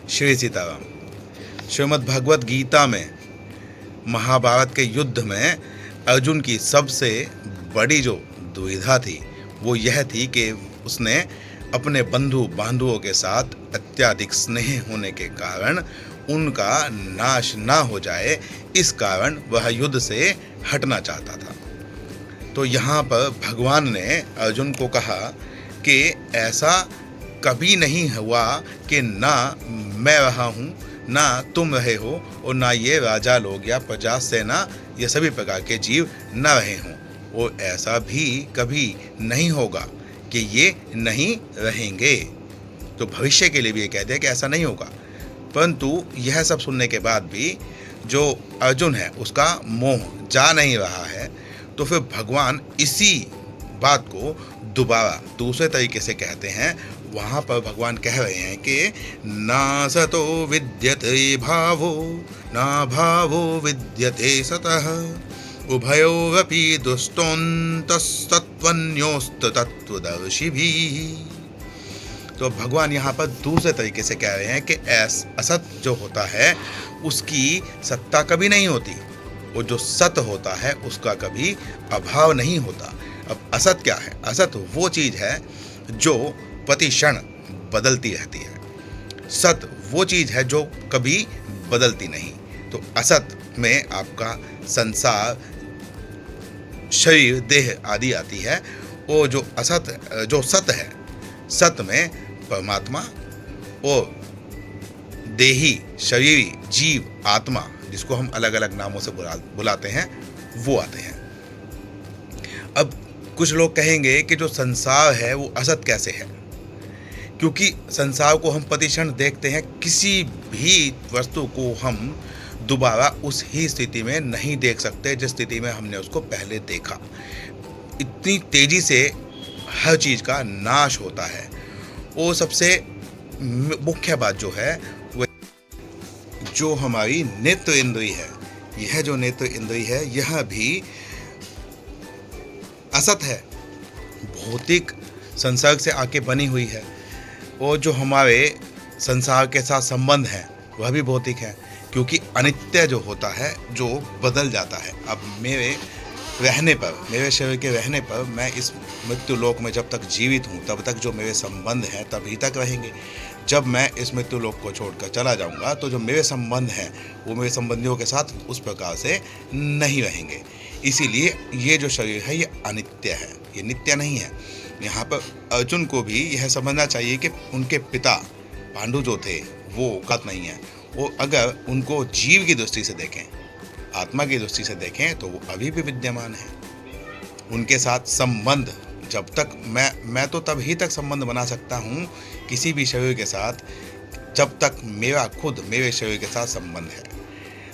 श्री सीताराम। श्रीमद् भगवत गीता में महाभारत के युद्ध में अर्जुन की सबसे बड़ी जो दुविधा थी वो यह थी कि उसने अपने बंधु बांधवों के साथ अत्यधिक स्नेह होने के कारण उनका नाश ना हो जाए, इस कारण वह युद्ध से हटना चाहता था। तो यहाँ पर भगवान ने अर्जुन को कहा कि ऐसा कभी नहीं हुआ कि ना मैं रहा हूँ, ना तुम रहे हो, और ना ये राजा लोग या प्रजा सेना ये सभी प्रकार के जीव न रहे हों, और ऐसा भी कभी नहीं होगा कि ये नहीं रहेंगे। तो भविष्य के लिए भी ये कहते हैं कि ऐसा नहीं होगा। परंतु यह सब सुनने के बाद भी जो अर्जुन है उसका मोह जा नहीं रहा है, तो फिर भगवान इसी बात को दोबारा दूसरे तरीके से कहते हैं। वहाँ पर भगवान कह रहे हैं कि ना सतो विद्यते भावो ना भावो विद्यते सतः उभयोरपि दुष्टोऽन्तस्तत्त्वन्योस्तत्त्वदर्शिभिः। तो भगवान यहाँ पर दूसरे तरीके से कह रहे हैं कि असत जो होता है उसकी सत्ता कभी नहीं होती, और जो सत होता है उसका कभी अभाव नहीं होता। अब असत क्या है? असत वो चीज़ है जो प्रति क्षण बदलती रहती है। सत वो चीज़ है जो कभी बदलती नहीं। तो असत में आपका संसार, शरीर, देह आदि आती है, और जो असत जो सत है, सत में परमात्मा और देही, शरीरी, जीव, आत्मा, जिसको हम अलग अलग नामों से बुलाते हैं, वो आते हैं। अब कुछ लोग कहेंगे कि जो संसार है वो असत कैसे है? क्योंकि संसार को हम प्रतिक्षण देखते हैं, किसी भी वस्तु को हम दोबारा उस ही स्थिति में नहीं देख सकते जिस स्थिति में हमने उसको पहले देखा। इतनी तेजी से हर चीज़ का नाश होता है। और सबसे मुख्य बात जो है वो जो हमारी नेत्र इंद्रिय है, यह जो नेत्र इंद्रिय है यह भी असत है, भौतिक संसर्ग से आके बनी हुई है। और जो हमारे संसार के साथ संबंध है वह भी भौतिक है, क्योंकि अनित्य जो होता है, जो बदल जाता है। अब मेरे रहने पर, मेरे शरीर के रहने पर, मैं इस मृत्यु लोक में जब तक जीवित हूँ तब तक जो मेरे संबंध हैं तभी तक रहेंगे। जब मैं इस मृत्यु लोक को छोड़कर चला जाऊँगा तो जो मेरे संबंध हैं वो मेरे संबंधियों के साथ उस प्रकार से नहीं रहेंगे। इसीलिए ये जो शरीर है ये अनित्य है, ये नित्य नहीं है। यहाँ पर अर्जुन को भी यह समझना चाहिए कि उनके पिता पांडु जो थे वो औकात नहीं है। वो अगर उनको जीव की दृष्टि से देखें, आत्मा की दृष्टि से देखें, तो वो अभी भी विद्यमान है। उनके साथ संबंध जब तक मैं तो तभी तक संबंध बना सकता हूँ किसी भी शरीर के साथ जब तक मेरा खुद मेरे शरीर के साथ संबंध है।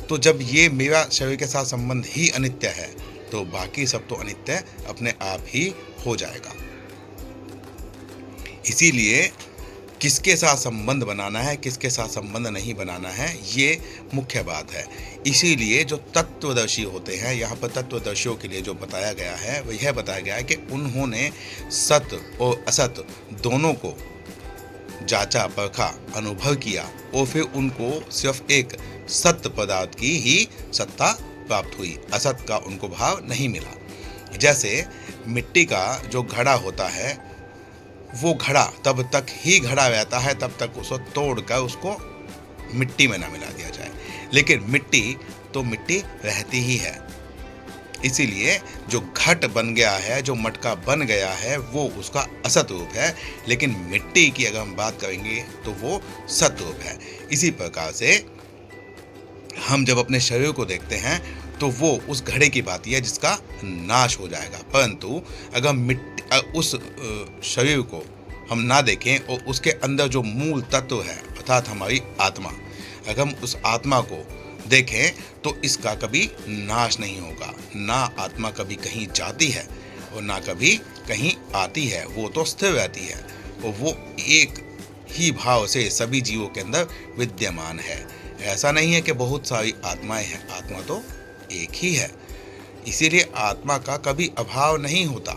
तो जब ये मेरा शरीर के साथ संबंध ही अनित्य है तो बाकी सब तो अनित्य अपने आप ही हो जाएगा। इसीलिए किसके साथ संबंध बनाना है, किसके साथ संबंध नहीं बनाना है, ये मुख्य बात है। इसीलिए जो तत्वदर्शी होते हैं, यहाँ पर तत्वदर्शियों के लिए जो बताया गया है वह यह बताया गया है कि उन्होंने सत और असत दोनों को जांचा, परखा, अनुभव किया, और फिर उनको सिर्फ एक सत्य पदार्थ की ही सत्ता प्राप्त हुई, असत का उनको भाव नहीं मिला। जैसे मिट्टी का जो घड़ा होता है, वो घड़ा तब तक ही घड़ा रहता है तब तक उसको तोड़कर उसको मिट्टी में ना मिला दिया जाए, लेकिन मिट्टी तो मिट्टी रहती ही है। इसीलिए जो घट बन गया है, जो मटका बन गया है, वो उसका असत रूप है, लेकिन मिट्टी की अगर हम बात करेंगे तो वो सत रूप है। इसी प्रकार से हम जब अपने शरीर को देखते हैं तो वो उस घड़े की बात है जिसका नाश हो जाएगा। परंतु अगर मिट्टी उस शरीर को हम ना देखें और उसके अंदर जो मूल तत्व है अर्थात हमारी आत्मा, अगर हम उस आत्मा को देखें तो इसका कभी नाश नहीं होगा। ना आत्मा कभी कहीं जाती है और ना कभी कहीं आती है, वो तो स्थिर रहती है और वो एक ही भाव से सभी जीवों के अंदर विद्यमान है। ऐसा नहीं है कि बहुत सारी आत्माएं हैं, आत्मा तो एक ही है। इसीलिए आत्मा का कभी अभाव नहीं होता,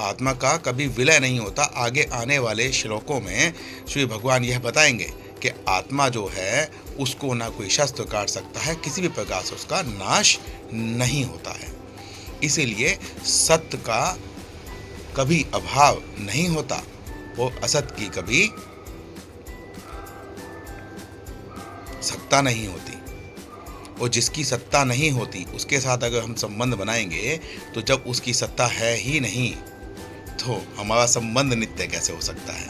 आत्मा का कभी विलय नहीं होता। आगे आने वाले श्लोकों में श्री भगवान यह बताएंगे कि आत्मा जो है उसको ना कोई शस्त्र काट सकता है, किसी भी प्रकार से उसका नाश नहीं होता है। इसीलिए सत्य का कभी अभाव नहीं होता, वो असत की कभी सत्ता नहीं होती। और जिसकी सत्ता नहीं होती उसके साथ अगर हम संबंध बनाएंगे तो जब उसकी सत्ता है ही नहीं तो हमारा संबंध नित्य कैसे हो सकता है।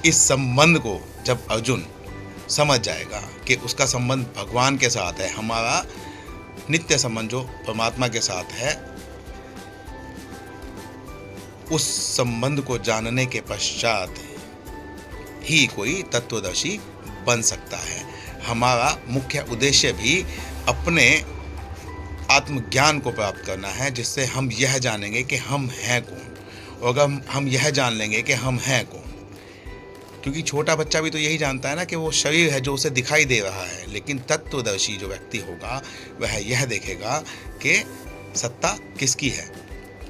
इस संबंध को जब अर्जुन समझ जाएगा कि उसका संबंध भगवान के साथ है, हमारा नित्य संबंध जो परमात्मा के साथ है, उस संबंध को जानने के पश्चात ही कोई तत्वदर्शी बन सकता है। हमारा मुख्य उद्देश्य भी अपने आत्मज्ञान को प्राप्त करना है, जिससे हम यह जानेंगे कि हम हैं कौन। और अगर हम यह जान लेंगे कि हम हैं कौन, क्योंकि छोटा बच्चा भी तो यही जानता है ना कि वो शरीर है जो उसे दिखाई दे रहा है, लेकिन तत्वदर्शी जो व्यक्ति होगा वह यह देखेगा कि सत्ता किसकी है,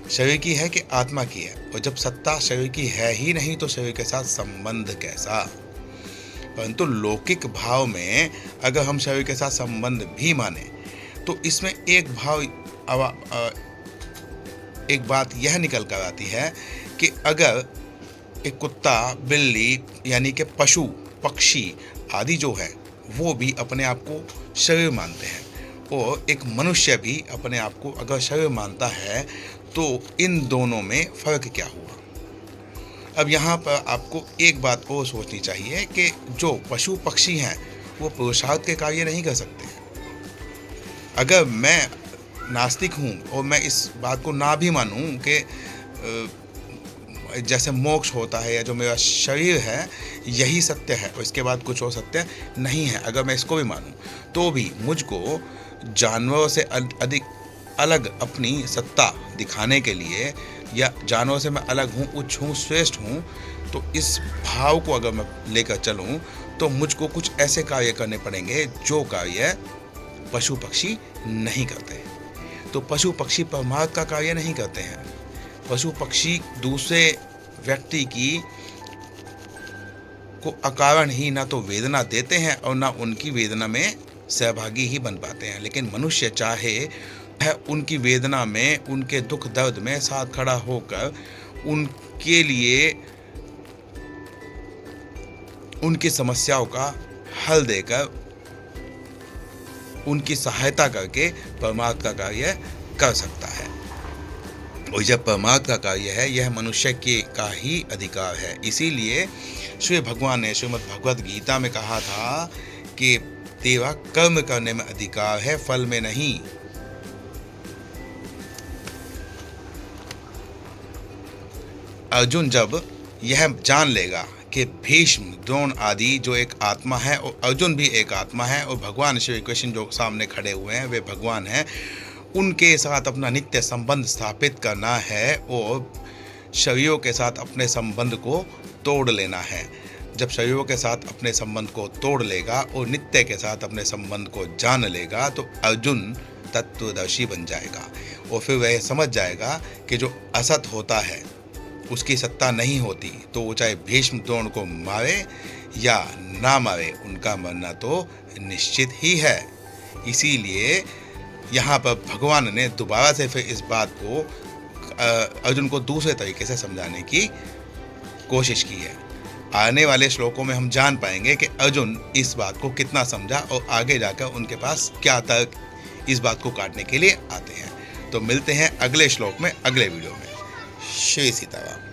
शरीर की है कि आत्मा की है। और जब सत्ता शरीर की है ही नहीं तो शरीर के साथ संबंध कैसा। परंतु लौकिक भाव में अगर हम शरीर के साथ संबंध भी माने तो इसमें एक बात यह निकल कर आती है कि अगर एक कुत्ता, बिल्ली यानी कि पशु पक्षी आदि जो है वो भी अपने आप को शरीर मानते हैं और एक मनुष्य भी अपने आप को अगर शरीर मानता है, तो इन दोनों में फ़र्क क्या हुआ। अब यहाँ पर आपको एक बात और सोचनी चाहिए कि जो पशु पक्षी हैं वो पुरुषार्थ के कार्य नहीं कर सकते। अगर मैं नास्तिक हूँ और मैं इस बात को ना भी मानूँ कि जैसे मोक्ष होता है या जो मेरा शरीर है यही सत्य है और इसके बाद कुछ और सत्य नहीं है, अगर मैं इसको भी मानूँ तो भी मुझको जानवरों से अधिक अलग अपनी सत्ता दिखाने के लिए या जानवरों से मैं अलग हूँ, उच्च हूँ, श्रेष्ठ हूँ, तो इस भाव को अगर मैं लेकर चलूँ तो मुझको कुछ ऐसे कार्य करने पड़ेंगे जो कार्य पशु पक्षी नहीं करते। तो पशु पक्षी परमार्थ का कार्य नहीं करते हैं। पशु पक्षी दूसरे व्यक्ति की को अकारण ही ना तो वेदना देते हैं और ना उनकी वेदना में सहभागी ही बन पाते हैं। लेकिन मनुष्य चाहे उनकी वेदना में, उनके दुख दर्द में साथ खड़ा होकर उनके लिए उनकी समस्याओं का हल देकर उनकी सहायता करके परमार्थ का कार्य कर सकता है। और जब परमार्थ का कार्य है यह मनुष्य के का ही अधिकार है। इसीलिए श्री भगवान ने श्रीमद् भगवद गीता में कहा था कि तेरा कर्म करने में अधिकार है, फल में नहीं। अर्जुन जब यह जान लेगा कि भीष्म, द्रोण आदि जो एक आत्मा है और अर्जुन भी एक आत्मा है और भगवान श्री कृष्ण जो सामने खड़े हुए हैं वे भगवान हैं, उनके साथ अपना नित्य संबंध स्थापित करना है और शरीरों के साथ अपने संबंध को तोड़ लेना है। जब शरीरों के साथ अपने संबंध को तोड़ लेगा और नित्य के साथ अपने संबंध को जान लेगा तो अर्जुन तत्वदर्शी बन जाएगा और फिर वह समझ जाएगा कि जो असत होता है उसकी सत्ता नहीं होती, तो वो चाहे भीष्म द्रोण को मारे या ना मारे, उनका मरना तो निश्चित ही है। इसीलिए यहाँ पर भगवान ने दोबारा से फिर इस बात को अर्जुन को दूसरे तरीके से समझाने की कोशिश की है। आने वाले श्लोकों में हम जान पाएंगे कि अर्जुन इस बात को कितना समझा और आगे जाकर उनके पास क्या तर्क इस बात को काटने के लिए आते हैं। तो मिलते हैं अगले श्लोक में, अगले वीडियो में। श्री सीताराम।